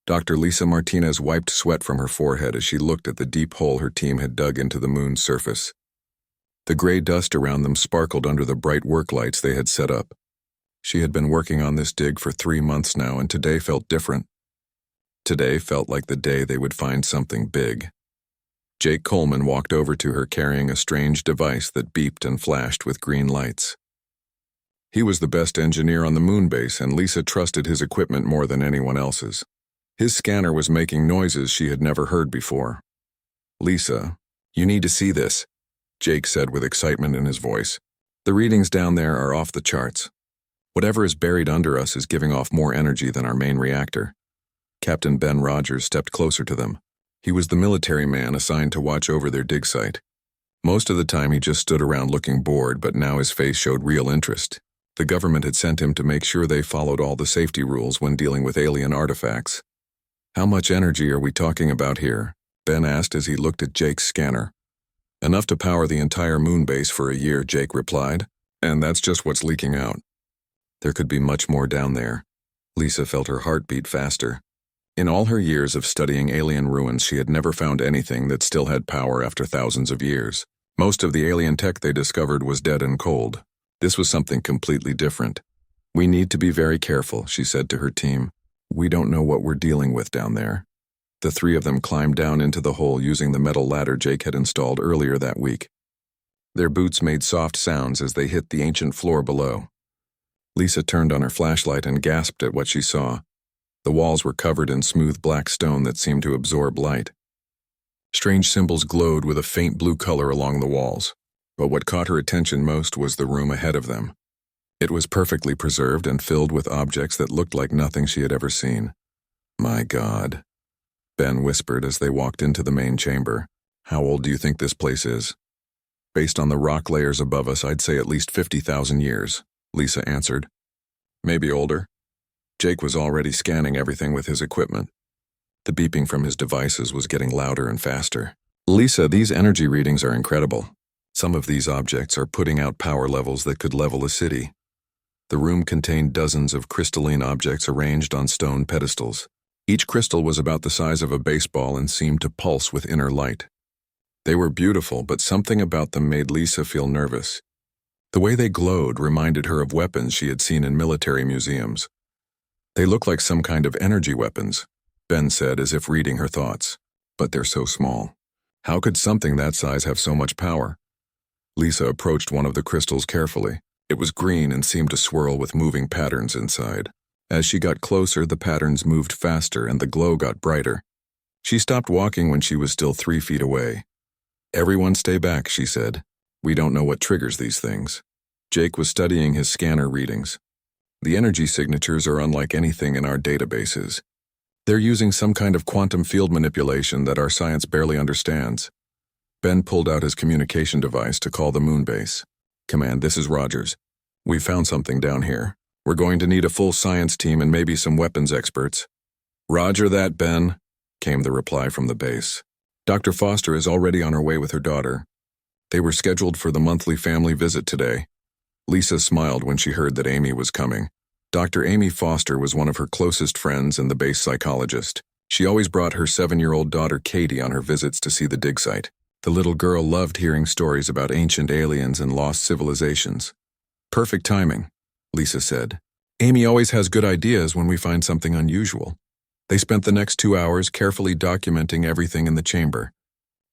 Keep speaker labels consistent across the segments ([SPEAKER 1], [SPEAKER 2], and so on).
[SPEAKER 1] Dr. Lisa Martinez wiped sweat from her forehead as she looked at the deep hole her team had dug into the moon's surface. The gray dust around them sparkled under the bright work lights they had set up. She had been working on this dig for 3 months now, and today felt different. Today felt like the day they would find something big. Jake Coleman walked over to her carrying a strange device that beeped and flashed with green lights. He was the best engineer on the moon base, and Lisa trusted his equipment more than anyone else's. His scanner was making noises she had never heard before. "Lisa, you need to see this," Jake said with excitement in his voice. "The readings down there are off the charts. Whatever is buried under us is giving off more energy than our main reactor." Captain Ben Rogers stepped closer to them. He was the military man assigned to watch over their dig site. Most of the time he just stood around looking bored, but now his face showed real interest. The government had sent him to make sure they followed all the safety rules when dealing with alien artifacts. "How much energy are we talking about here?" Ben asked as he looked at Jake's scanner. "Enough to power the entire moon base for a year," Jake replied, "and that's just what's leaking out." There could be much more down there. Lisa felt her heart beat faster. In all her years of studying alien ruins, she had never found anything that still had power after thousands of years. Most of the alien tech they discovered was dead and cold. This was something completely different. "We need to be very careful," she said to her team. "We don't know what we're dealing with down there." The three of them climbed down into the hole using the metal ladder Jake had installed earlier that week. Their boots made soft sounds as they hit the ancient floor below. Lisa turned on her flashlight and gasped at what she saw. The walls were covered in smooth black stone that seemed to absorb light. Strange symbols glowed with a faint blue color along the walls, but what caught her attention most was the room ahead of them. It was perfectly preserved and filled with objects that looked like nothing she had ever seen. "My God," Ben whispered as they walked into the main chamber. "How old do you think this place is?" "Based on the rock layers above us, I'd say at least 50,000 years, Lisa answered. "Maybe older." Jake was already scanning everything with his equipment. The beeping from his devices was getting louder and faster. "Lisa, these energy readings are incredible. Some of these objects are putting out power levels that could level a city." The room contained dozens of crystalline objects arranged on stone pedestals. Each crystal was about the size of a baseball and seemed to pulse with inner light. They were beautiful, but something about them made Lisa feel nervous. The way they glowed reminded her of weapons she had seen in military museums. "They look like some kind of energy weapons," Ben said as if reading her thoughts. "But they're so small. How could something that size have so much power?" Lisa approached one of the crystals carefully. It was green and seemed to swirl with moving patterns inside. As she got closer, the patterns moved faster and the glow got brighter. She stopped walking when she was still 3 feet away. "Everyone stay back," she said. "We don't know what triggers these things." Jake was studying his scanner readings. "The energy signatures are unlike anything in our databases. They're using some kind of quantum field manipulation that our science barely understands." Ben pulled out his communication device to call the moon base. "Command, this is Rogers. We found something down here. We're going to need a full science team and maybe some weapons experts." "Roger that, Ben," came the reply from the base. "Dr. Foster is already on her way with her daughter. They were scheduled for the monthly family visit today." Lisa smiled when she heard that Amy was coming. Dr. Amy Foster was one of her closest friends and the base psychologist. She always brought her 7-year-old daughter Katie on her visits to see the dig site. The little girl loved hearing stories about ancient aliens and lost civilizations. "Perfect timing," Lisa said. "Amy always has good ideas when we find something unusual." They spent the next 2 hours carefully documenting everything in the chamber.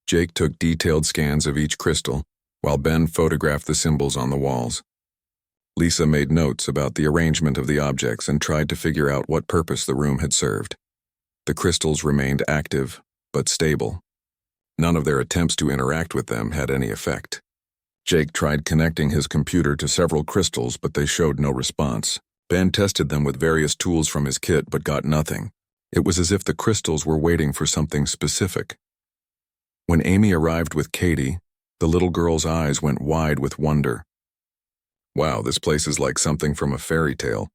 [SPEAKER 1] Jake took detailed scans of each crystal, while Ben photographed the symbols on the walls. Lisa made notes about the arrangement of the objects and tried to figure out what purpose the room had served. The crystals remained active, but stable. None of their attempts to interact with them had any effect. Jake tried connecting his computer to several crystals, but they showed no response. Ben tested them with various tools from his kit, but got nothing. It was as if the crystals were waiting for something specific. When Amy arrived with Katie, the little girl's eyes went wide with wonder. "Wow, this place is like something from a fairy tale,"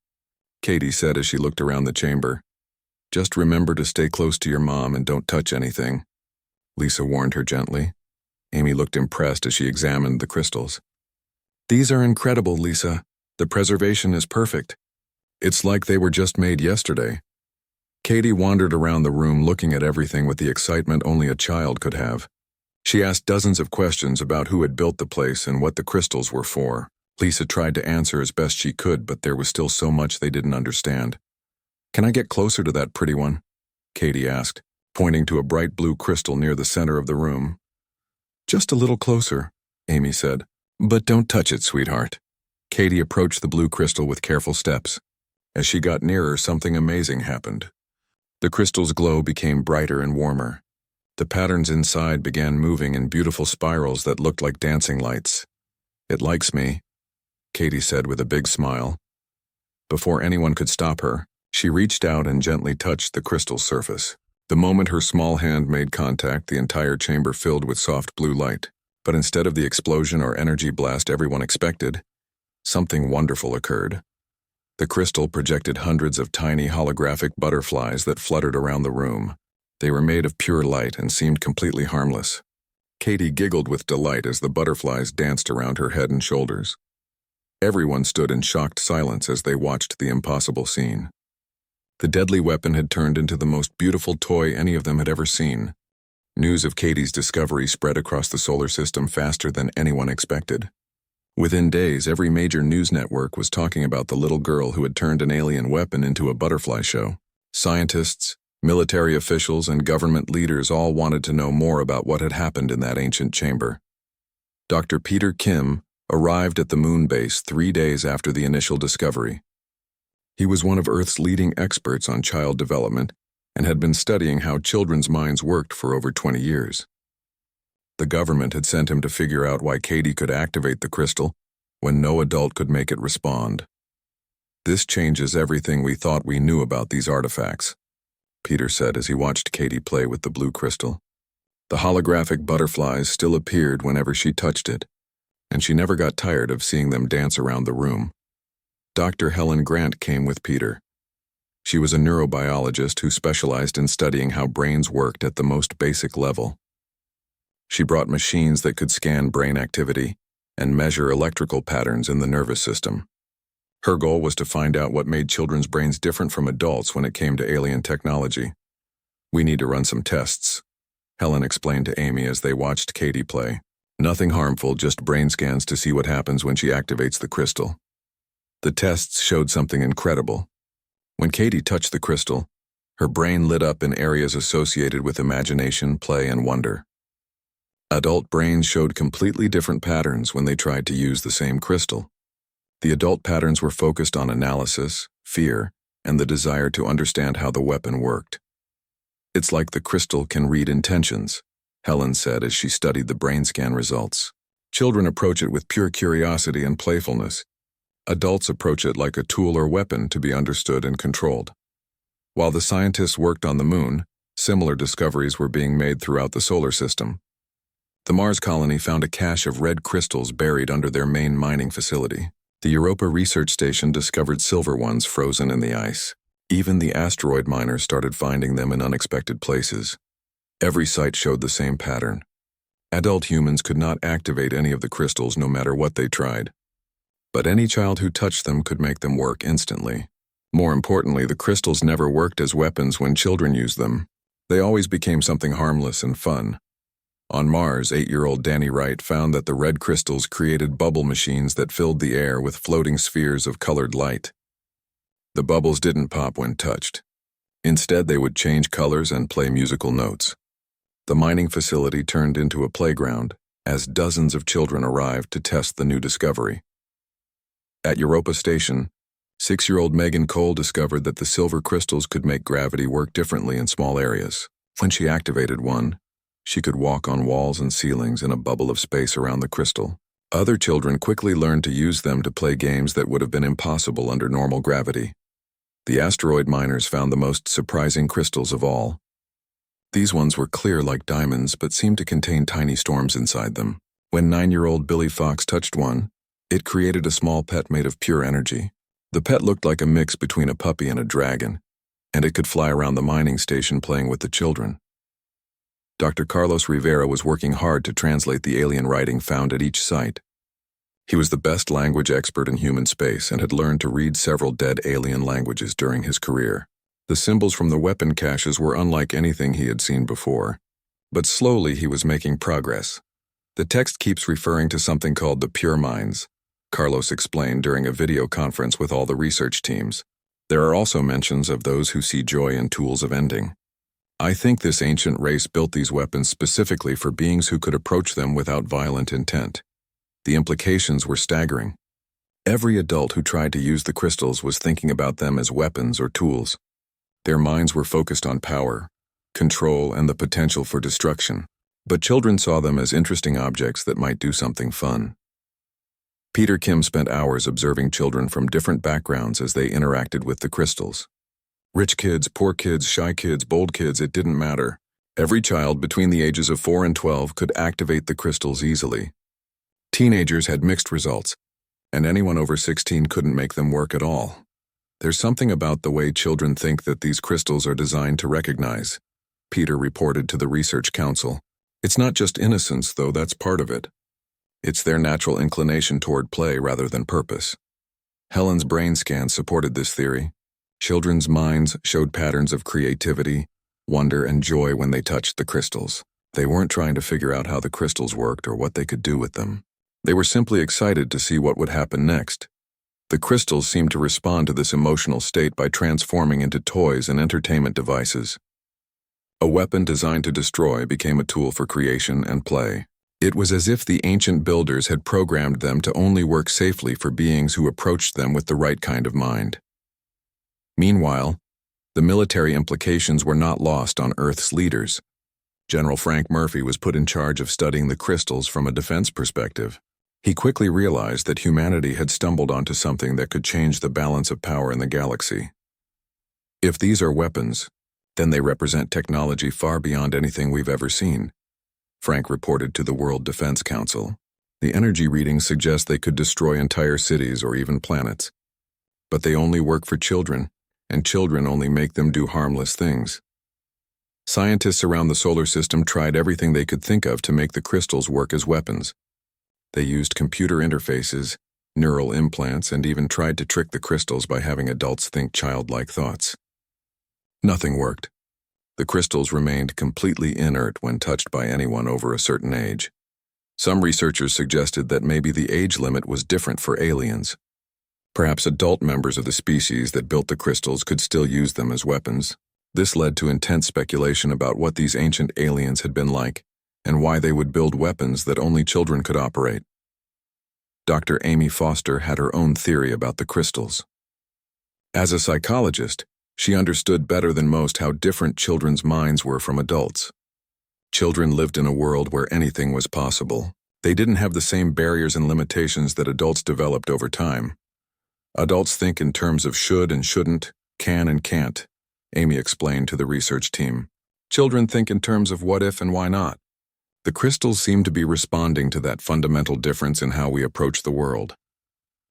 [SPEAKER 1] Katie said as she looked around the chamber. "Just remember to stay close to your mom and don't touch anything," Lisa warned her gently. Amy looked impressed as she examined the crystals. "These are incredible, Lisa. The preservation is perfect. It's like they were just made yesterday." Katie wandered around the room looking at everything with the excitement only a child could have. She asked dozens of questions about who had built the place and what the crystals were for. Lisa tried to answer as best she could, but there was still so much they didn't understand. "Can I get closer to that pretty one?" Katie asked, pointing to a bright blue crystal near the center of the room. "Just a little closer," Amy said. "But don't touch it, sweetheart." Katie approached the blue crystal with careful steps. As she got nearer, something amazing happened. The crystal's glow became brighter and warmer. The patterns inside began moving in beautiful spirals that looked like dancing lights. "It likes me," Katie said with a big smile. Before anyone could stop her, she reached out and gently touched the crystal's surface. The moment her small hand made contact, the entire chamber filled with soft blue light. But instead of the explosion or energy blast everyone expected, something wonderful occurred. The crystal projected hundreds of tiny holographic butterflies that fluttered around the room. They were made of pure light and seemed completely harmless. Katie giggled with delight as the butterflies danced around her head and shoulders. Everyone stood in shocked silence as they watched the impossible scene. The deadly weapon had turned into the most beautiful toy any of them had ever seen. News of Katie's discovery spread across the solar system faster than anyone expected. Within days, every major news network was talking about the little girl who had turned an alien weapon into a butterfly show. Scientists, military officials, and government leaders all wanted to know more about what had happened in that ancient chamber. Dr. Peter Kim arrived at the moon base 3 days after the initial discovery. He was one of Earth's leading experts on child development and had been studying how children's minds worked for over 20 years. The government had sent him to figure out why Katie could activate the crystal when no adult could make it respond. "This changes everything we thought we knew about these artifacts," Peter said as he watched Katie play with the blue crystal. The holographic butterflies still appeared whenever she touched it, and she never got tired of seeing them dance around the room. Dr. Helen Grant came with Peter. She was a neurobiologist who specialized in studying how brains worked at the most basic level. She brought machines that could scan brain activity and measure electrical patterns in the nervous system. Her goal was to find out what made children's brains different from adults when it came to alien technology. "We need to run some tests," Helen explained to Amy as they watched Katie play. "Nothing harmful, just brain scans to see what happens when she activates the crystal." The tests showed something incredible. When Katie touched the crystal, her brain lit up in areas associated with imagination, play, and wonder. Adult brains showed completely different patterns when they tried to use the same crystal. The adult patterns were focused on analysis, fear, and the desire to understand how the weapon worked. "It's like the crystal can read intentions," Helen said as she studied the brain scan results. "Children approach it with pure curiosity and playfulness. Adults approach it like a tool or weapon to be understood and controlled." While the scientists worked on the moon, similar discoveries were being made throughout the solar system. The Mars colony found a cache of red crystals buried under their main mining facility. The Europa research station discovered silver ones frozen in the ice. Even the asteroid miners started finding them in unexpected places. Every site showed the same pattern. Adult humans could not activate any of the crystals no matter what they tried. But any child who touched them could make them work instantly. More importantly, the crystals never worked as weapons when children used them. They always became something harmless and fun. On Mars, 8-year-old Danny Wright found that the red crystals created bubble machines that filled the air with floating spheres of colored light. The bubbles didn't pop when touched. Instead, they would change colors and play musical notes. The mining facility turned into a playground as dozens of children arrived to test the new discovery. At Europa Station, 6-year-old Megan Cole discovered that the silver crystals could make gravity work differently in small areas. When she activated one, she could walk on walls and ceilings in a bubble of space around the crystal. Other children quickly learned to use them to play games that would have been impossible under normal gravity. The asteroid miners found the most surprising crystals of all. These ones were clear like diamonds but seemed to contain tiny storms inside them. When 9-year-old Billy Fox touched one, it created a small pet made of pure energy. The pet looked like a mix between a puppy and a dragon, and it could fly around the mining station playing with the children. Dr. Carlos Rivera was working hard to translate the alien writing found at each site. He was the best language expert in human space and had learned to read several dead alien languages during his career. The symbols from the weapon caches were unlike anything he had seen before. But slowly he was making progress. The text keeps referring to something called the Pure Minds, Carlos explained during a video conference with all the research teams. There are also mentions of those who see joy in tools of ending. I think this ancient race built these weapons specifically for beings who could approach them without violent intent. The implications were staggering. Every adult who tried to use the crystals was thinking about them as weapons or tools. Their minds were focused on power, control, and the potential for destruction, but children saw them as interesting objects that might do something fun. Peter Kim spent hours observing children from different backgrounds as they interacted with the crystals. Rich kids, poor kids, shy kids, bold kids, it didn't matter. Every child between the ages of 4 and 12 could activate the crystals easily. Teenagers had mixed results, and anyone over 16 couldn't make them work at all. There's something about the way children think that these crystals are designed to recognize, Peter reported to the Research Council. It's not just innocence, though that's part of it. It's their natural inclination toward play rather than purpose. Helen's brain scan supported this theory. Children's minds showed patterns of creativity, wonder, and joy when they touched the crystals. They weren't trying to figure out how the crystals worked or what they could do with them. They were simply excited to see what would happen next. The crystals seemed to respond to this emotional state by transforming into toys and entertainment devices. A weapon designed to destroy became a tool for creation and play. It was as if the ancient builders had programmed them to only work safely for beings who approached them with the right kind of mind. Meanwhile, the military implications were not lost on Earth's leaders. General Frank Murphy was put in charge of studying the crystals from a defense perspective. He quickly realized that humanity had stumbled onto something that could change the balance of power in the galaxy. If these are weapons, then they represent technology far beyond anything we've ever seen, Frank reported to the World Defense Council. The energy readings suggest they could destroy entire cities or even planets. But they only work for children, and children only make them do harmless things. Scientists around the solar system tried everything they could think of to make the crystals work as weapons. They used computer interfaces, neural implants, and even tried to trick the crystals by having adults think childlike thoughts. Nothing worked. The crystals remained completely inert when touched by anyone over a certain age. Some researchers suggested that maybe the age limit was different for aliens. Perhaps adult members of the species that built the crystals could still use them as weapons. This led to intense speculation about what these ancient aliens had been like, and why they would build weapons that only children could operate. Dr. Amy Foster had her own theory about the crystals. As a psychologist, she understood better than most how different children's minds were from adults. Children lived in a world where anything was possible. They didn't have the same barriers and limitations that adults developed over time. Adults think in terms of should and shouldn't, can and can't, Amy explained to the research team. Children think in terms of what if and why not. The crystals seem to be responding to that fundamental difference in how we approach the world.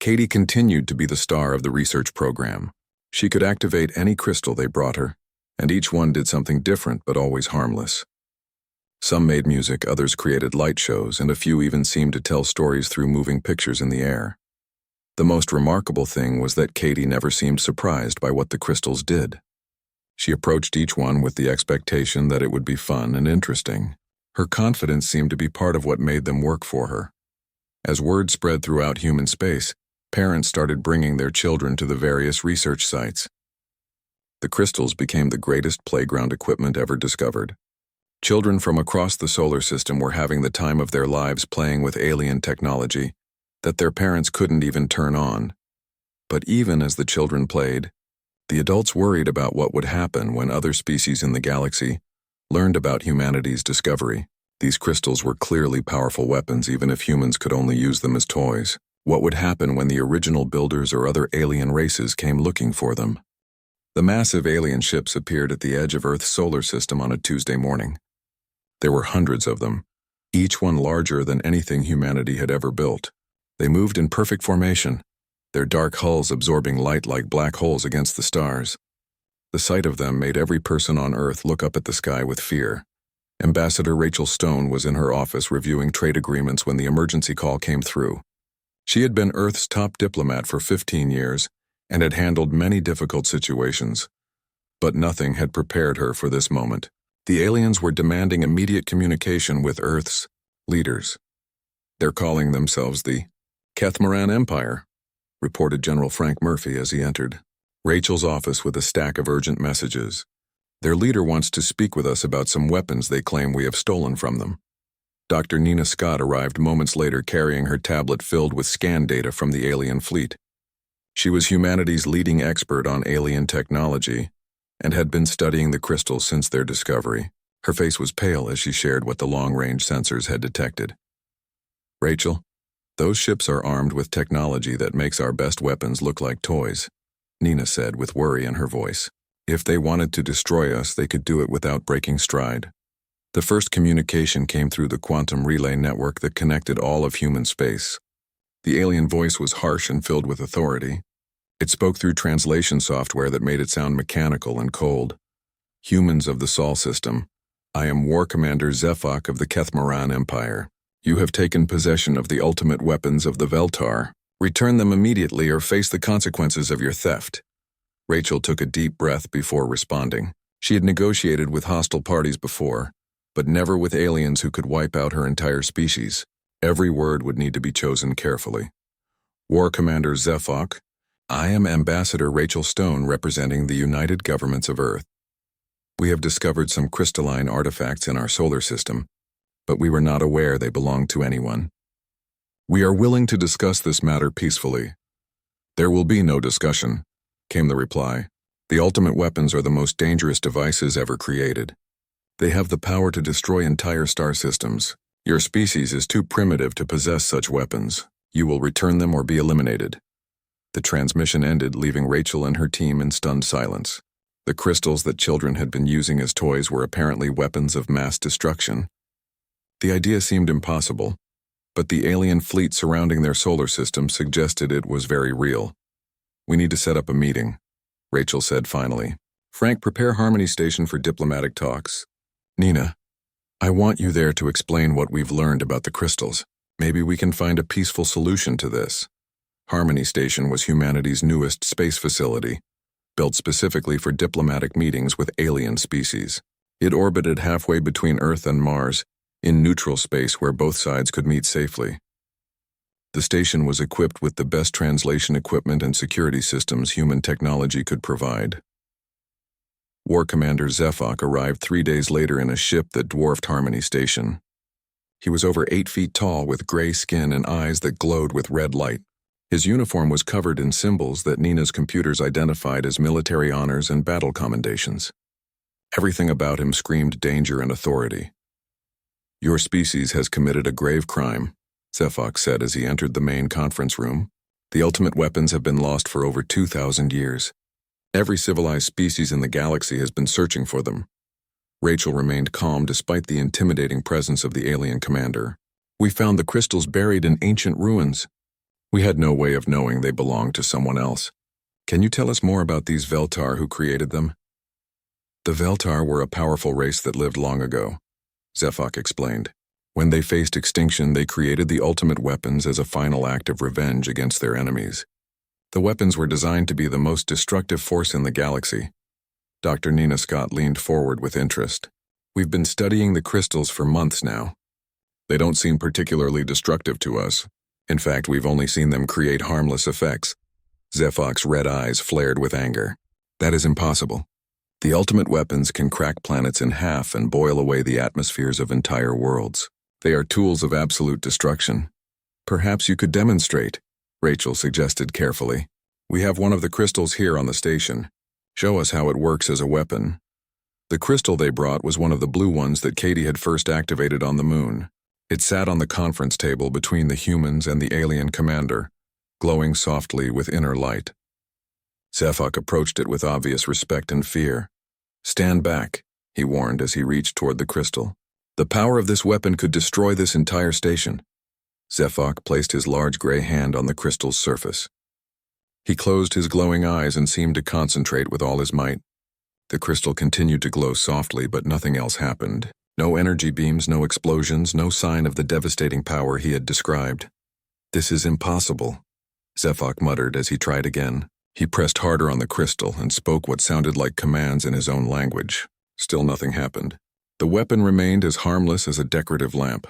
[SPEAKER 1] Katie continued to be the star of the research program. She could activate any crystal they brought her, and each one did something different but always harmless. Some made music, others created light shows, and a few even seemed to tell stories through moving pictures in the air. The most remarkable thing was that Katie never seemed surprised by what the crystals did. She approached each one with the expectation that it would be fun and interesting. Her confidence seemed to be part of what made them work for her. As word spread throughout human space, parents started bringing their children to the various research sites. The crystals became the greatest playground equipment ever discovered. Children from across the solar system were having the time of their lives playing with alien technology that their parents couldn't even turn on. But even as the children played, the adults worried about what would happen when other species in the galaxy learned about humanity's discovery. These crystals were clearly powerful weapons even if humans could only use them as toys. What would happen when the original builders or other alien races came looking for them? The massive alien ships appeared at the edge of Earth's solar system on a Tuesday morning. There were hundreds of them, each one larger than anything humanity had ever built. They moved in perfect formation, their dark hulls absorbing light like black holes against the stars. The sight of them made every person on Earth look up at the sky with fear. Ambassador Rachel Stone was in her office reviewing trade agreements when the emergency call came through. She had been Earth's top diplomat for 15 years and had handled many difficult situations. But nothing had prepared her for this moment. The aliens were demanding immediate communication with Earth's leaders. "They're calling themselves the Kethmaran Empire," reported General Frank Murphy as he entered Rachel's office with a stack of urgent messages. "Their leader wants to speak with us about some weapons they claim we have stolen from them." Dr. Nina Scott arrived moments later carrying her tablet filled with scan data from the alien fleet. She was humanity's leading expert on alien technology and had been studying the crystals since their discovery. Her face was pale as she shared what the long-range sensors had detected. "Rachel, those ships are armed with technology that makes our best weapons look like toys," Nina said with worry in her voice. "If they wanted to destroy us, they could do it without breaking stride." The first communication came through the quantum relay network that connected all of human space. The alien voice was harsh and filled with authority. It spoke through translation software that made it sound mechanical and cold. "Humans of the Sol system, I am War Commander Zephok of the Kethmaran Empire. You have taken possession of the ultimate weapons of the Veltar. Return them immediately or face the consequences of your theft." Rachel took a deep breath before responding. She had negotiated with hostile parties before, but never with aliens who could wipe out her entire species. Every word would need to be chosen carefully. "War Commander Zephok, I am Ambassador Rachel Stone representing the United Governments of Earth. We have discovered some crystalline artifacts in our solar system, but we were not aware they belonged to anyone. We are willing to discuss this matter peacefully." "There will be no discussion," came the reply. "The ultimate weapons are the most dangerous devices ever created. They have the power to destroy entire star systems. Your species is too primitive to possess such weapons. You will return them or be eliminated." The transmission ended, leaving Rachel and her team in stunned silence. The crystals that children had been using as toys were apparently weapons of mass destruction. The idea seemed impossible, but the alien fleet surrounding their solar system suggested it was very real. "We need to set up a meeting," Rachel said finally. "Frank, prepare Harmony Station for diplomatic talks. Nina, I want you there to explain what we've learned about the crystals. Maybe we can find a peaceful solution to this." Harmony Station was humanity's newest space facility, built specifically for diplomatic meetings with alien species. It orbited halfway between Earth and Mars, in neutral space where both sides could meet safely. The station was equipped with the best translation equipment and security systems human technology could provide. War Commander Zephok arrived 3 days later in a ship that dwarfed Harmony Station. He was over 8 feet tall with gray skin and eyes that glowed with red light. His uniform was covered in symbols that Nina's computers identified as military honors and battle commendations. Everything about him screamed danger and authority. "Your species has committed a grave crime," Zephok said as he entered the main conference room. "The ultimate weapons have been lost for over 2,000 years. Every civilized species in the galaxy has been searching for them." Rachel remained calm despite the intimidating presence of the alien commander. "We found the crystals buried in ancient ruins. We had no way of knowing they belonged to someone else. Can you tell us more about these Veltar who created them?" "The Veltar were a powerful race that lived long ago," Zephok explained. "When they faced extinction, they created the ultimate weapons as a final act of revenge against their enemies. The weapons were designed to be the most destructive force in the galaxy." Dr. Nina Scott leaned forward with interest. "We've been studying the crystals for months now. They don't seem particularly destructive to us. In fact, we've only seen them create harmless effects." Zephok's red eyes flared with anger. "That is impossible. The ultimate weapons can crack planets in half and boil away the atmospheres of entire worlds. They are tools of absolute destruction. Perhaps you could demonstrate," Rachel suggested carefully. "We have one of the crystals here on the station. Show us how it works as a weapon." The crystal they brought was one of the blue ones that Katie had first activated on the moon. It sat on the conference table between the humans and the alien commander, glowing softly with inner light. Zephok approached it with obvious respect and fear. "Stand back," he warned as he reached toward the crystal. "The power of this weapon could destroy this entire station." Zephok placed his large gray hand on the crystal's surface. He closed his glowing eyes and seemed to concentrate with all his might. The crystal continued to glow softly, but nothing else happened. No energy beams, no explosions, no sign of the devastating power he had described. "This is impossible," Zephok muttered as he tried again. He pressed harder on the crystal and spoke what sounded like commands in his own language. Still nothing happened. The weapon remained as harmless as a decorative lamp.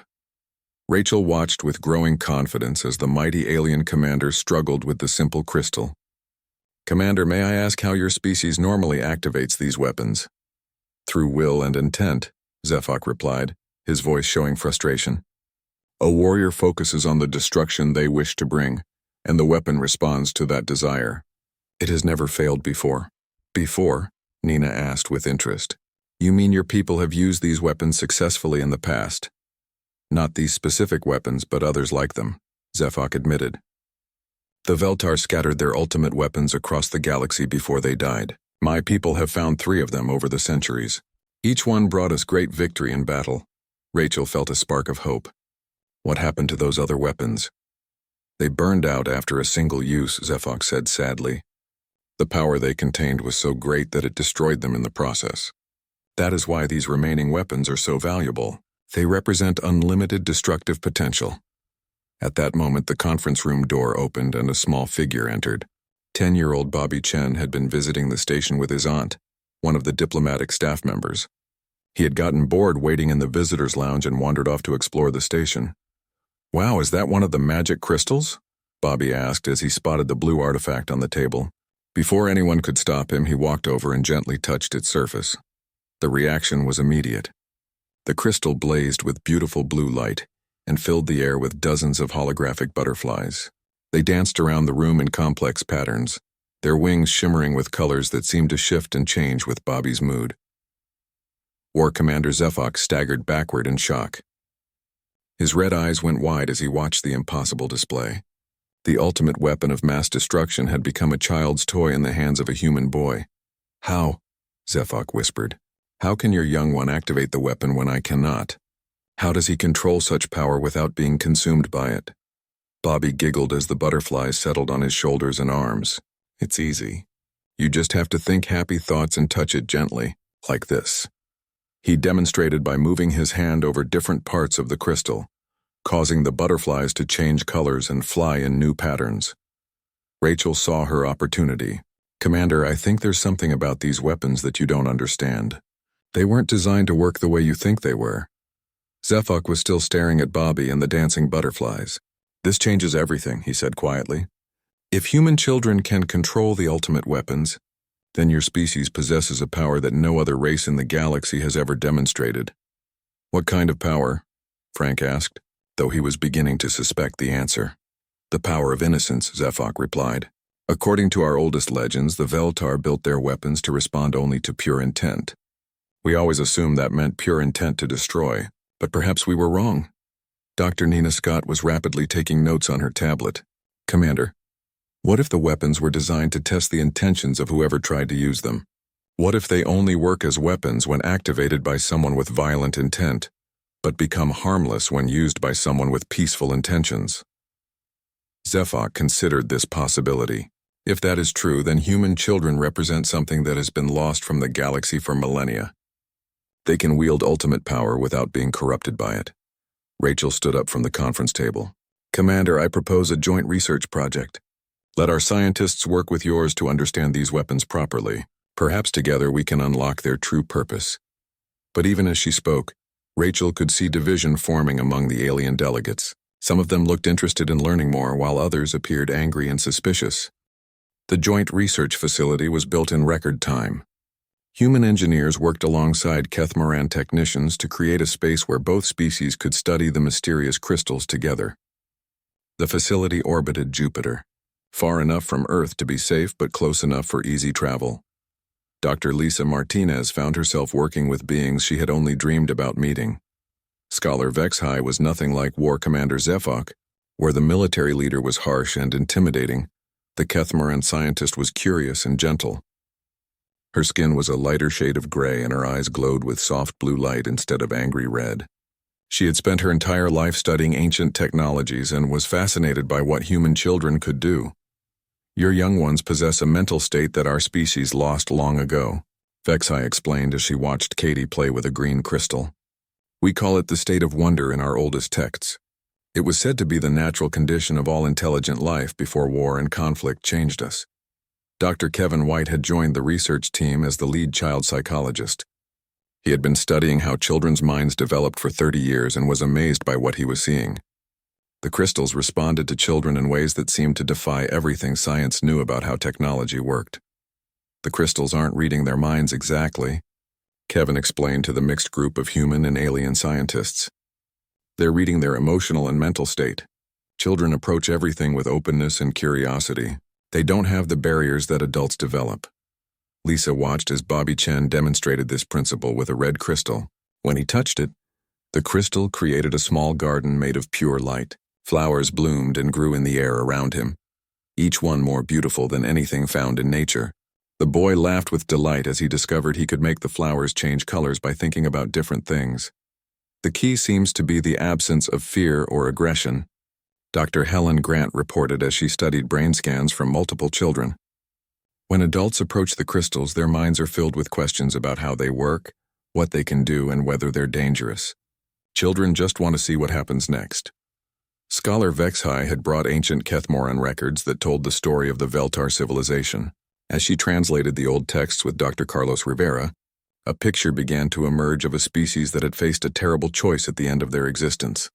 [SPEAKER 1] Rachel watched with growing confidence as the mighty alien commander struggled with the simple crystal. "Commander, may I ask how your species normally activates these weapons?" "Through will and intent," Zefok replied, his voice showing frustration. "A warrior focuses on the destruction they wish to bring, and the weapon responds to that desire. It has never failed before." "Before?" Nina asked with interest. "You mean your people have used these weapons successfully in the past?" "Not these specific weapons, but others like them," Zefok admitted. "The Veltar scattered their ultimate weapons across the galaxy before they died. My people have found 3 of them over the centuries. Each one brought us great victory in battle." Rachel felt a spark of hope. "What happened to those other weapons?" "They burned out after a single use," Zefok said sadly. "The power they contained was so great that it destroyed them in the process. That is why these remaining weapons are so valuable. They represent unlimited destructive potential." At that moment, the conference room door opened and a small figure entered. 10-year-old Bobby Chen had been visiting the station with his aunt, one of the diplomatic staff members. He had gotten bored waiting in the visitors' lounge and wandered off to explore the station. "Wow, is that one of the magic crystals?" Bobby asked as he spotted the blue artifact on the table. Before anyone could stop him, he walked over and gently touched its surface. The reaction was immediate. The crystal blazed with beautiful blue light and filled the air with dozens of holographic butterflies. They danced around the room in complex patterns, their wings shimmering with colors that seemed to shift and change with Bobby's mood. War Commander Zefok staggered backward in shock. His red eyes went wide as he watched the impossible display. The ultimate weapon of mass destruction had become a child's toy in the hands of a human boy. "How?" Zefok whispered. "How can your young one activate the weapon when I cannot? How does he control such power without being consumed by it?" Bobby giggled as the butterflies settled on his shoulders and arms. "It's easy. You just have to think happy thoughts and touch it gently, like this." He demonstrated by moving his hand over different parts of the crystal, causing the butterflies to change colors and fly in new patterns. Rachel saw her opportunity. "Commander, I think there's something about these weapons that you don't understand. They weren't designed to work the way you think they were." Zefok was still staring at Bobby and the dancing butterflies. "This changes everything," he said quietly. "If human children can control the ultimate weapons, then your species possesses a power that no other race in the galaxy has ever demonstrated." "What kind of power?" Frank asked, though he was beginning to suspect the answer. "The power of innocence," Zefok replied. "According to our oldest legends, the Veltar built their weapons to respond only to pure intent. We always assumed that meant pure intent to destroy, but perhaps we were wrong." Dr. Nina Scott was rapidly taking notes on her tablet. "Commander, what if the weapons were designed to test the intentions of whoever tried to use them? What if they only work as weapons when activated by someone with violent intent, but become harmless when used by someone with peaceful intentions?" Zefok considered this possibility. If that is true, then human children represent something that has been lost from the galaxy for millennia. They can wield ultimate power without being corrupted by it. Rachel stood up from the conference table. "Commander, I propose a joint research project. Let our scientists work with yours to understand these weapons properly. Perhaps together we can unlock their true purpose." But even as she spoke, Rachel could see division forming among the alien delegates. Some of them looked interested in learning more, while others appeared angry and suspicious. The joint research facility was built in record time. Human engineers worked alongside Kethmaran technicians to create a space where both species could study the mysterious crystals together. The facility orbited Jupiter, far enough from Earth to be safe but close enough for easy travel. Dr. Lisa Martinez found herself working with beings she had only dreamed about meeting. Scholar Vexhai was nothing like War Commander Zefok. Where the military leader was harsh and intimidating, the Kethmaran scientist was curious and gentle. Her skin was a lighter shade of gray and her eyes glowed with soft blue light instead of angry red. She had spent her entire life studying ancient technologies and was fascinated by what human children could do. "Your young ones possess a mental state that our species lost long ago," Vexhai explained as she watched Katie play with a green crystal. "We call it the state of wonder in our oldest texts. It was said to be the natural condition of all intelligent life before war and conflict changed us. Dr. Kevin White had joined the research team as the lead child psychologist. He had been studying how children's minds developed for 30 years and was amazed by what he was seeing. The crystals responded to children in ways that seemed to defy everything science knew about how technology worked. The crystals aren't reading their minds exactly, Kevin explained to the mixed group of human and alien scientists. They're reading their emotional and mental state. Children approach everything with openness and curiosity. They don't have the barriers that adults develop. Lisa watched as Bobby Chen demonstrated this principle with a red crystal. When he touched it, the crystal created a small garden made of pure light. Flowers bloomed and grew in the air around him, each one more beautiful than anything found in nature. The boy laughed with delight as he discovered he could make the flowers change colors by thinking about different things. The key seems to be the absence of fear or aggression, Dr. Helen Grant reported as she studied brain scans from multiple children. When adults approach the crystals, their minds are filled with questions about how they work, what they can do, and whether they're dangerous. Children just want to see what happens next. Scholar Vexhai had brought ancient Kethmoran records that told the story of the Veltar civilization. As she translated the old texts with Dr. Carlos Rivera, a picture began to emerge of a species that had faced a terrible choice at the end of their existence.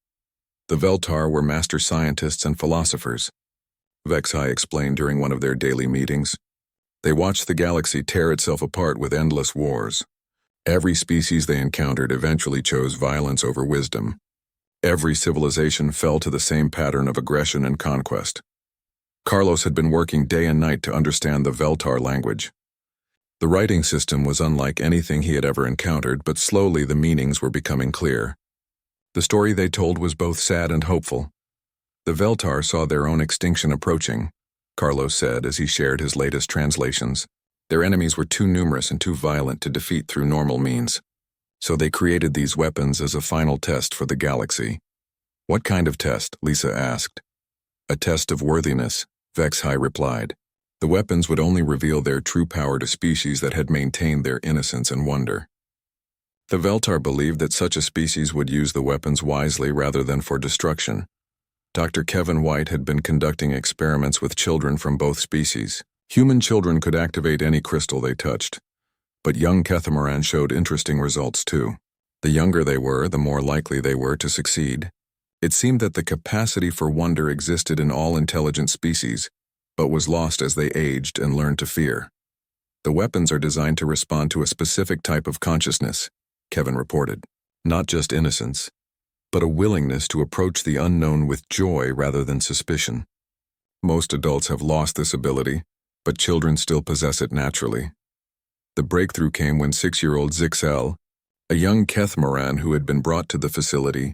[SPEAKER 1] The Veltar were master scientists and philosophers, Vexhai explained during one of their daily meetings. They watched the galaxy tear itself apart with endless wars. Every species they encountered eventually chose violence over wisdom. Every civilization fell to the same pattern of aggression and conquest. Carlos had been working day and night to understand the Veltar language. The writing system was unlike anything he had ever encountered, but slowly the meanings were becoming clear. The story they told was both sad and hopeful. The Veltar saw their own extinction approaching, Carlos said as he shared his latest translations. Their enemies were too numerous and too violent to defeat through normal means. So they created these weapons as a final test for the galaxy. What kind of test? Lisa asked. A test of worthiness, Vexhai replied. The weapons would only reveal their true power to species that had maintained their innocence and wonder. The Veltar believed that such a species would use the weapons wisely rather than for destruction. Dr. Kevin White had been conducting experiments with children from both species. Human children could activate any crystal they touched. But young Kethmoran showed interesting results too. The younger they were, the more likely they were to succeed. It seemed that the capacity for wonder existed in all intelligent species, but was lost as they aged and learned to fear. The weapons are designed to respond to a specific type of consciousness, Kevin reported. Not just innocence, but a willingness to approach the unknown with joy rather than suspicion. Most adults have lost this ability, but children still possess it naturally. The breakthrough came when 6-year-old Zixel, a young Kethmoran who had been brought to the facility,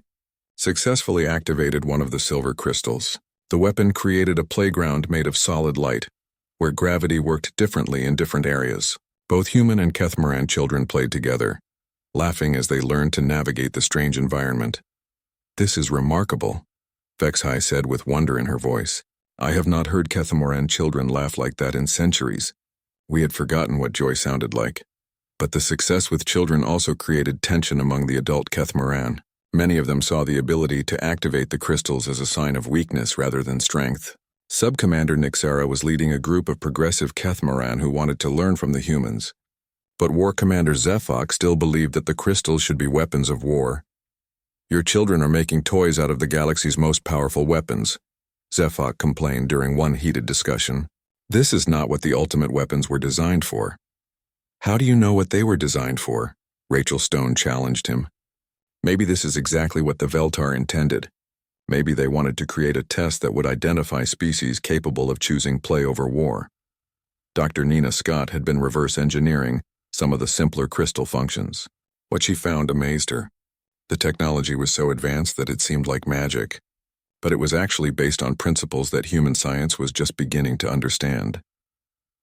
[SPEAKER 1] successfully activated one of the silver crystals. The weapon created a playground made of solid light, where gravity worked differently in different areas. Both human and Kethmoran children played together, laughing as they learned to navigate the strange environment. This is remarkable, Vexhai said with wonder in her voice. I have not heard Kethmoran children laugh like that in centuries. We had forgotten what joy sounded like. But the success with children also created tension among the adult Kethmoran. Many of them saw the ability to activate the crystals as a sign of weakness rather than strength. Sub-Commander Nixara was leading a group of progressive Kethmoran who wanted to learn from the humans. But War Commander Zephok still believed that the crystals should be weapons of war. Your children are making toys out of the galaxy's most powerful weapons, Zephok complained during one heated discussion. This is not what the ultimate weapons were designed for. How do you know what they were designed for? Rachel Stone challenged him. Maybe this is exactly what the Veltar intended. Maybe they wanted to create a test that would identify species capable of choosing play over war. Dr. Nina Scott had been reverse engineering some of the simpler crystal functions. What she found amazed her. The technology was so advanced that it seemed like magic, but it was actually based on principles that human science was just beginning to understand.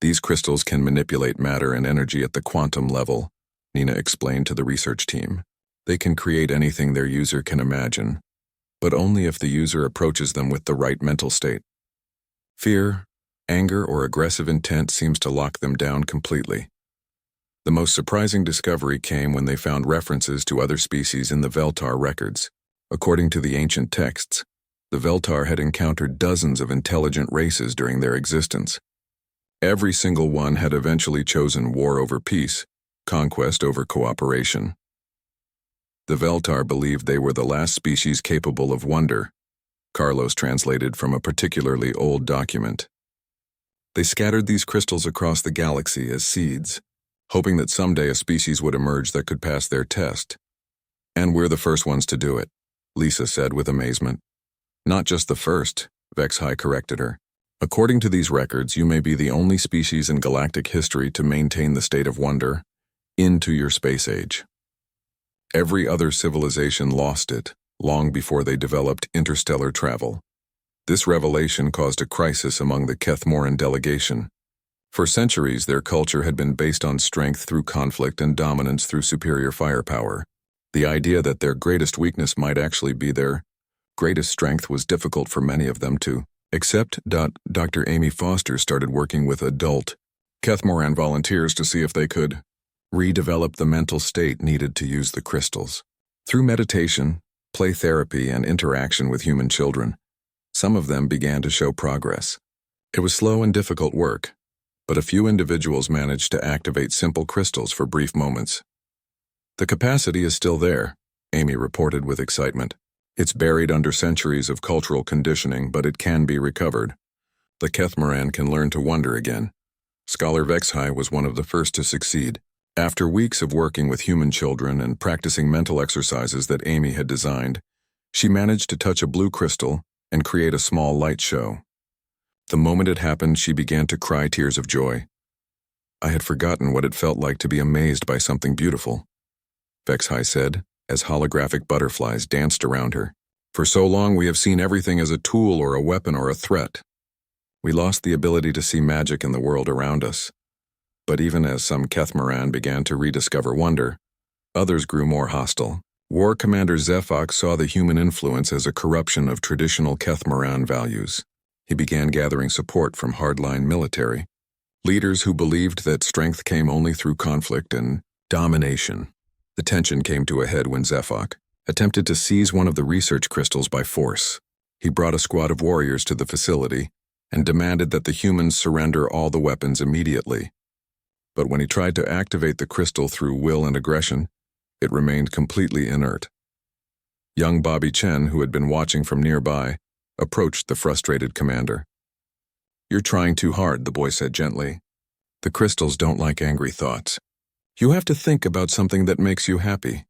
[SPEAKER 1] These crystals can manipulate matter and energy at the quantum level, Nina explained to the research team. They can create anything their user can imagine, but only if the user approaches them with the right mental state. Fear, anger, or aggressive intent seems to lock them down completely. The most surprising discovery came when they found references to other species in the Veltar records. According to the ancient texts, the Veltar had encountered dozens of intelligent races during their existence. Every single one had eventually chosen war over peace, conquest over cooperation. The Veltar believed they were the last species capable of wonder, Carlos translated from a particularly old document. They scattered these crystals across the galaxy as seeds, hoping that someday a species would emerge that could pass their test. And we're the first ones to do it, Lisa said with amazement. Not just the first, HFY corrected her. According to these records, you may be the only species in galactic history to maintain the state of wonder into your space age. Every other civilization lost it long before they developed interstellar travel. This revelation caused a crisis among the Kethmoran delegation. For centuries, their culture had been based on strength through conflict and dominance through superior firepower. The idea that their greatest weakness might actually be their greatest strength was difficult for many of them to accept. Dr. Amy Foster started working with adult Kethmoran volunteers to see if they could redevelop the mental state needed to use the crystals. Through meditation, play therapy, and interaction with human children, some of them began to show progress. It was slow and difficult work, but a few individuals managed to activate simple crystals for brief moments. The capacity is still there, Amy reported with excitement. It's buried under centuries of cultural conditioning, but it can be recovered. The Kethmoran can learn to wonder again. Scholar HFY was one of the first to succeed. After weeks of working with human children and practicing mental exercises that Amy had designed, she managed to touch a blue crystal and create a small light show. The moment it happened, she began to cry tears of joy. I had forgotten what it felt like to be amazed by something beautiful, HFY said, as holographic butterflies danced around her. For so long we have seen everything as a tool or a weapon or a threat. We lost the ability to see magic in the world around us. But even as some Kethmoran began to rediscover wonder, others grew more hostile. War Commander HFY saw the human influence as a corruption of traditional Kethmoran values. He began gathering support from hardline military, leaders who believed that strength came only through conflict and domination. The tension came to a head when HFY attempted to seize one of the research crystals by force. He brought a squad of warriors to the facility and demanded that the humans surrender all the weapons immediately. But when he tried to activate the crystal through will and aggression, it remained completely inert. Young Bobby Chen, who had been watching from nearby, approached the frustrated commander. You're trying too hard, the boy said gently. The crystals don't like angry thoughts. You have to think about something that makes you happy.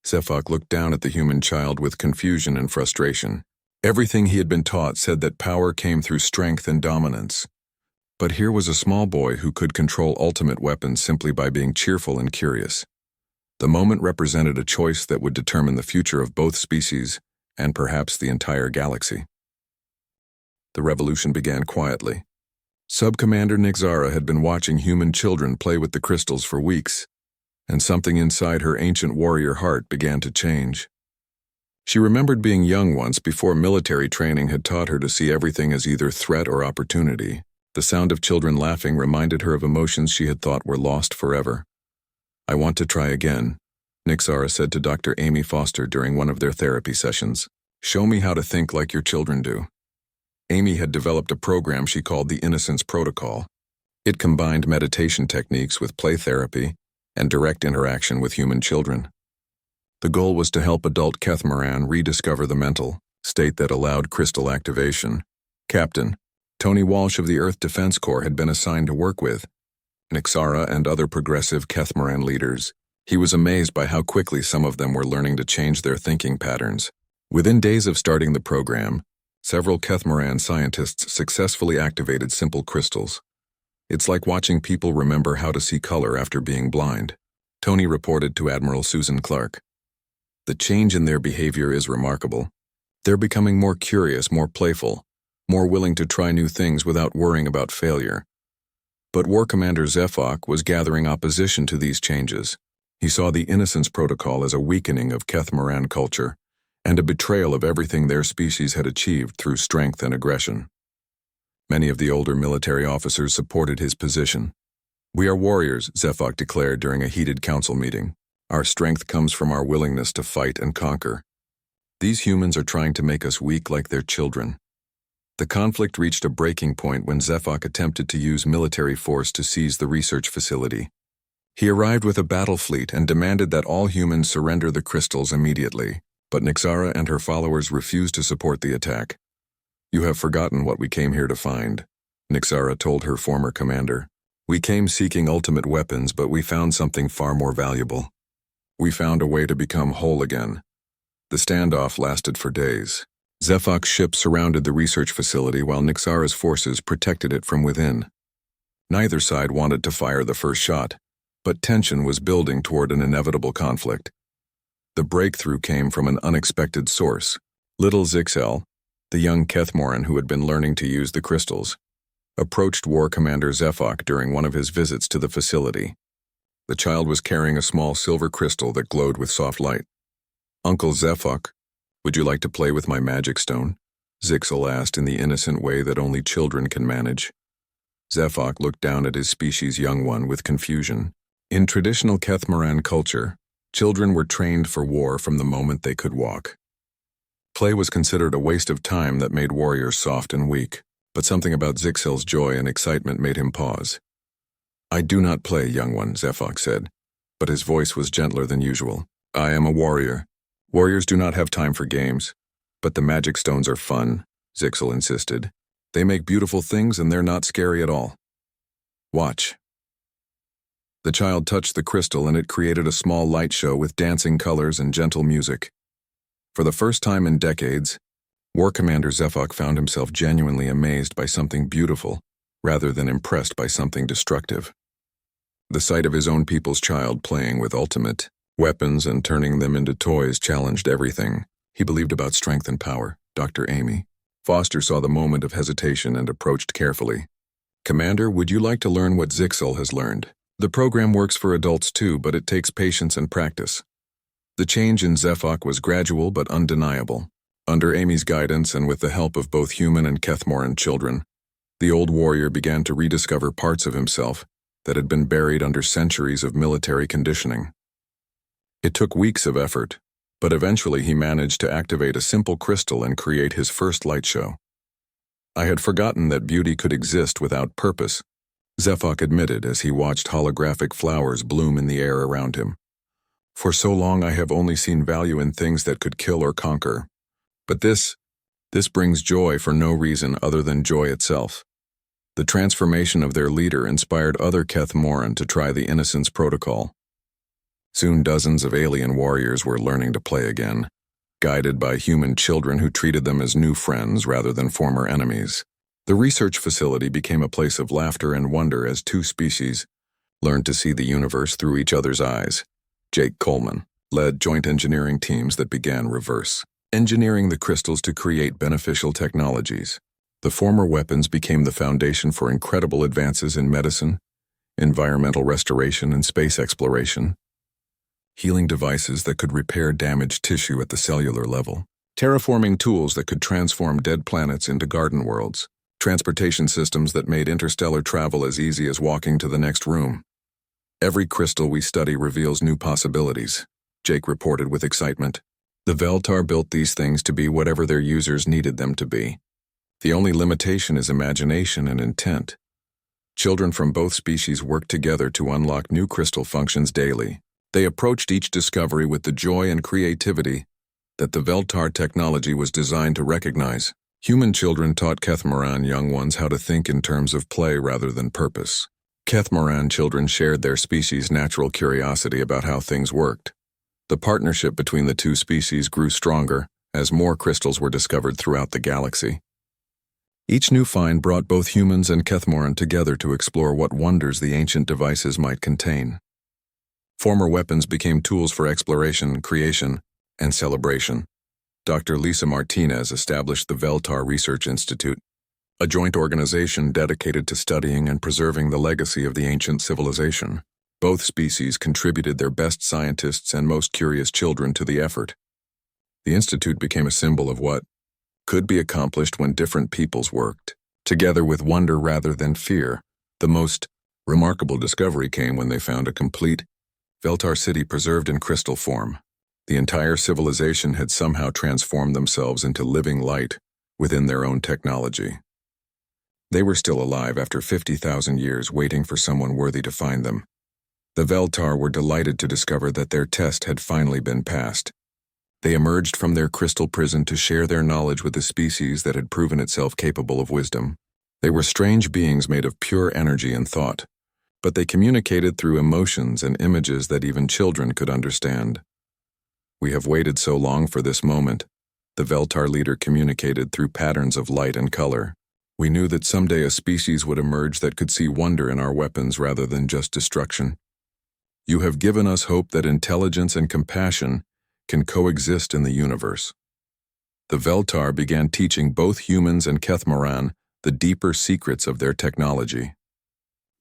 [SPEAKER 1] HFY looked down at the human child with confusion and frustration. Everything he had been taught said that power came through strength and dominance. But here was a small boy who could control ultimate weapons simply by being cheerful and curious. The moment represented a choice that would determine the future of both species and perhaps the entire galaxy. The revolution began quietly. Sub-Commander Nixara had been watching human children play with the crystals for weeks, and something inside her ancient warrior heart began to change. She remembered being young once before military training had taught her to see everything as either threat or opportunity. The sound of children laughing reminded her of emotions she had thought were lost forever. I want to try again, Nixara said to Dr. Amy Foster during one of their therapy sessions. Show me how to think like your children do. Amy had developed a program she called the Innocence Protocol. It combined meditation techniques with play therapy and direct interaction with human children. The goal was to help adult Kethmoran rediscover the mental state that allowed crystal activation. Captain Tony Walsh of the Earth Defense Corps had been assigned to work with Nixara and other progressive Kethmoran leaders. He was amazed by how quickly some of them were learning to change their thinking patterns. Within days of starting the program, several Kethmoran scientists successfully activated simple crystals. It's like watching people remember how to see color after being blind, Tony reported to Admiral Susan Clark. The change in their behavior is remarkable. They're becoming more curious, more playful, more willing to try new things without worrying about failure. But War Commander HFY was gathering opposition to these changes. He saw the Innocence Protocol as a weakening of Kethmoran culture and a betrayal of everything their species had achieved through strength and aggression. Many of the older military officers supported his position. We are warriors, HFY declared during a heated council meeting. Our strength comes from our willingness to fight and conquer. These humans are trying to make us weak like their children. The conflict reached a breaking point when Zefok attempted to use military force to seize the research facility. He arrived with a battle fleet and demanded that all humans surrender the crystals immediately, but Nixara and her followers refused to support the attack. "You have forgotten what we came here to find," Nixara told her former commander. "We came seeking ultimate weapons, but we found something far more valuable. We found a way to become whole again." The standoff lasted for days. Zefok's ship surrounded the research facility while Nixara's forces protected it from within. Neither side wanted to fire the first shot, but tension was building toward an inevitable conflict. The breakthrough came from an unexpected source. Little Zixel, the young Kethmoran who had been learning to use the crystals, approached War Commander Zefok during one of his visits to the facility. The child was carrying a small silver crystal that glowed with soft light. "Uncle Zefok, would you like to play with my magic stone?" Zixel asked in the innocent way that only children can manage. Zefok looked down at his species' young one with confusion. In traditional Kethmoran culture, children were trained for war from the moment they could walk. Play was considered a waste of time that made warriors soft and weak, but something about Zixel's joy and excitement made him pause. "I do not play, young one," Zefok said, but his voice was gentler than usual. "I am a warrior. Warriors do not have time for games, but the magic stones are fun," Zixel insisted. "They make beautiful things and they're not scary at all. Watch." The child touched the crystal and it created a small light show with dancing colors and gentle music. For the first time in decades, War Commander Zefok found himself genuinely amazed by something beautiful, rather than impressed by something destructive. The sight of his own people's child playing with ultimate weapons and turning them into toys challenged everything he believed about strength and power. Dr. Amy Foster saw the moment of hesitation and approached carefully. "Commander, would you like to learn what Zixel has learned? The program works for adults too, but it takes patience and practice." The change in Zefok was gradual but undeniable. Under Amy's guidance and with the help of both human and Kethmoran children, the old warrior began to rediscover parts of himself that had been buried under centuries of military conditioning. It took weeks of effort, but eventually he managed to activate a simple crystal and create his first light show. "I had forgotten that beauty could exist without purpose," Zefok admitted as he watched holographic flowers bloom in the air around him. "For so long I have only seen value in things that could kill or conquer. But this brings joy for no reason other than joy itself." The transformation of their leader inspired other Kethmoran to try the Innocence Protocol. Soon dozens of alien warriors were learning to play again, guided by human children who treated them as new friends rather than former enemies. The research facility became a place of laughter and wonder as two species learned to see the universe through each other's eyes. Jake Coleman led joint engineering teams that began reverse engineering the crystals to create beneficial technologies. The former weapons became the foundation for incredible advances in medicine, environmental restoration, and space exploration. Healing devices that could repair damaged tissue at the cellular level. Terraforming tools that could transform dead planets into garden worlds. Transportation systems that made interstellar travel as easy as walking to the next room. "Every crystal we study reveals new possibilities," Jake reported with excitement. "The Veltar built these things to be whatever their users needed them to be. The only limitation is imagination and intent." Children from both species worked together to unlock new crystal functions daily. They approached each discovery with the joy and creativity that the Veltar technology was designed to recognize. Human children taught Kethmoran young ones how to think in terms of play rather than purpose. Kethmoran children shared their species' natural curiosity about how things worked. The partnership between the two species grew stronger as more crystals were discovered throughout the galaxy. Each new find brought both humans and Kethmoran together to explore what wonders the ancient devices might contain. Former weapons became tools for exploration, creation, and celebration. Dr. Lisa Martinez established the Veltar Research Institute, a joint organization dedicated to studying and preserving the legacy of the ancient civilization. Both species contributed their best scientists and most curious children to the effort. The institute became a symbol of what could be accomplished when different peoples worked together with wonder rather than fear. The most remarkable discovery came when they found a complete Veltar city preserved in crystal form. The entire civilization had somehow transformed themselves into living light, within their own technology. They were still alive after 50,000 years, waiting for someone worthy to find them. The Veltar were delighted to discover that their test had finally been passed. They emerged from their crystal prison to share their knowledge with the species that had proven itself capable of wisdom. They were strange beings made of pure energy and thought, but they communicated through emotions and images that even children could understand. "We have waited so long for this moment," the Veltar leader communicated through patterns of light and color. "We knew that someday a species would emerge that could see wonder in our weapons rather than just destruction. You have given us hope that intelligence and compassion can coexist in the universe." The Veltar began teaching both humans and Kethmoran the deeper secrets of their technology.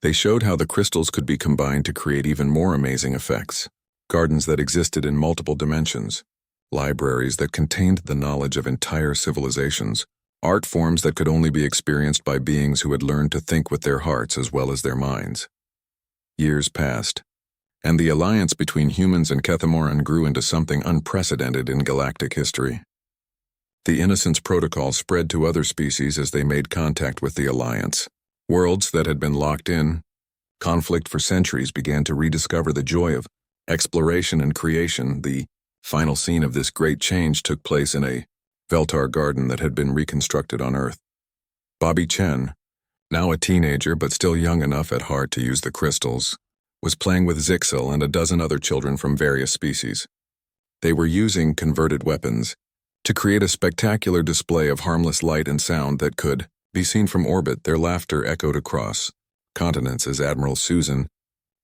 [SPEAKER 1] They showed how the crystals could be combined to create even more amazing effects. Gardens that existed in multiple dimensions, libraries that contained the knowledge of entire civilizations, art forms that could only be experienced by beings who had learned to think with their hearts as well as their minds. Years passed, and the alliance between humans and Kethmoran grew into something unprecedented in galactic history. The Innocence Protocol spread to other species as they made contact with the Alliance. Worlds that had been locked in conflict for centuries began to rediscover the joy of exploration and creation. The final scene of this great change took place in a Veltar garden that had been reconstructed on Earth. Bobby Chen, now a teenager but still young enough at heart to use the crystals, was playing with Zixel and a dozen other children from various species. They were using converted weapons to create a spectacular display of harmless light and sound that could be seen from orbit. Their laughter echoed across continents as Admiral Susan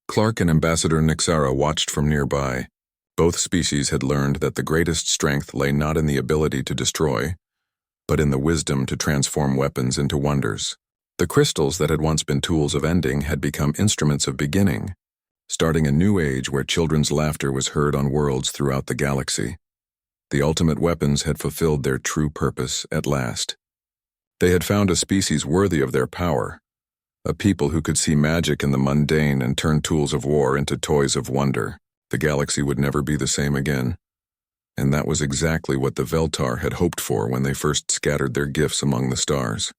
[SPEAKER 1] Clark and Ambassador Nixara watched from nearby. Both species had learned that the greatest strength lay not in the ability to destroy, but in the wisdom to transform weapons into wonders. The crystals that had once been tools of ending had become instruments of beginning, starting a new age where children's laughter was heard on worlds throughout the galaxy. The ultimate weapons had fulfilled their true purpose at last. They had found a species worthy of their power, a people who could see magic in the mundane and turn tools of war into toys of wonder. The galaxy would never be the same again, and that was exactly what the Veltar had hoped for when they first scattered their gifts among the stars.